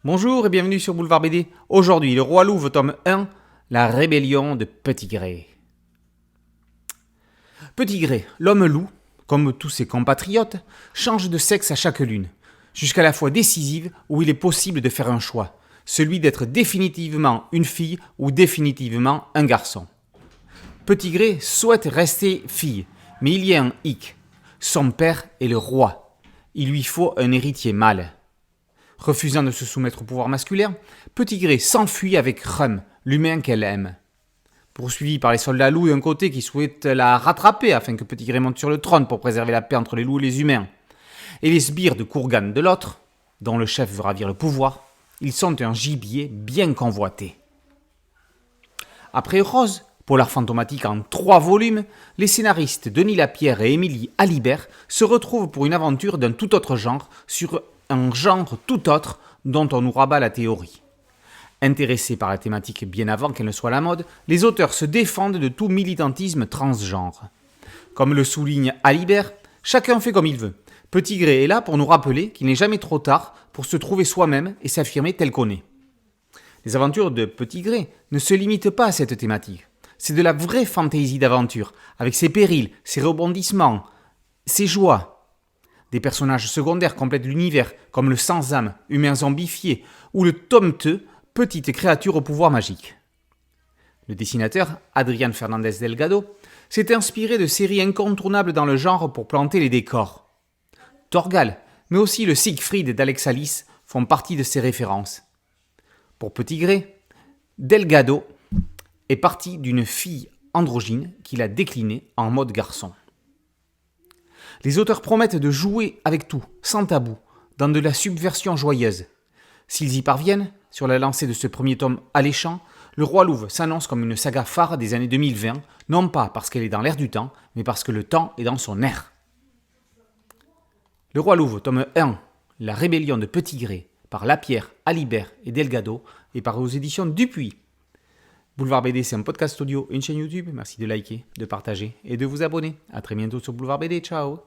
Bonjour et bienvenue sur Boulevard BD. Aujourd'hui, Le Roi Louve, tome 1, La rébellion de Petitgré. Petitgré, l'homme loup, comme tous ses compatriotes, change de sexe à chaque lune, jusqu'à la fois décisive où il est possible de faire un choix, celui d'être définitivement une fille ou définitivement un garçon. Petitgré souhaite rester fille, mais il y a un hic. Son père est le roi. Il lui faut un héritier mâle. Refusant de se soumettre au pouvoir masculin, Petitgré s'enfuit avec Rum, l'humain qu'elle aime. Poursuivi par les soldats loups d'un côté qui souhaitent la rattraper afin que Petitgré monte sur le trône pour préserver la paix entre les loups et les humains, et les sbires de Kourgan de l'autre, dont le chef veut ravir le pouvoir, ils sont un gibier bien convoité. Après Rose, polar fantomatique en 3 volumes, les scénaristes Denis Lapierre et Émilie Alibert se retrouvent pour une aventure d'un tout autre genre sur un genre tout autre dont on nous rabat la théorie. Intéressés par la thématique bien avant qu'elle ne soit la mode, les auteurs se défendent de tout militantisme transgenre. Comme le souligne Alibert, chacun fait comme il veut. Petitgré est là pour nous rappeler qu'il n'est jamais trop tard pour se trouver soi-même et s'affirmer tel qu'on est. Les aventures de Petitgré ne se limitent pas à cette thématique. C'est de la vraie fantaisie d'aventure, avec ses périls, ses rebondissements, ses joies. Des personnages secondaires complètent l'univers, comme le sans-âme, humain zombifié, ou le tometeux, petite créature au pouvoir magique. Le dessinateur, Adrián Fernández Delgado, s'est inspiré de séries incontournables dans le genre pour planter les décors. Torgal, mais aussi le Siegfried d'Alex Alice font partie de ses références. Pour Petitgré, Delgado est parti d'une fille androgyne qu'il a déclinée en mode garçon. Les auteurs promettent de jouer avec tout, sans tabou, dans de la subversion joyeuse. S'ils y parviennent, sur la lancée de ce premier tome alléchant, Le Roi Louve s'annonce comme une saga phare des années 2020, non pas parce qu'elle est dans l'air du temps, mais parce que le temps est dans son air. Le Roi Louve, tome 1, La rébellion de Petitgré, par Lapierre, Alibert et Delgado, est paru aux éditions Dupuis. Boulevard BD, c'est un podcast audio et une chaîne YouTube. Merci de liker, de partager et de vous abonner. A très bientôt sur Boulevard BD. Ciao!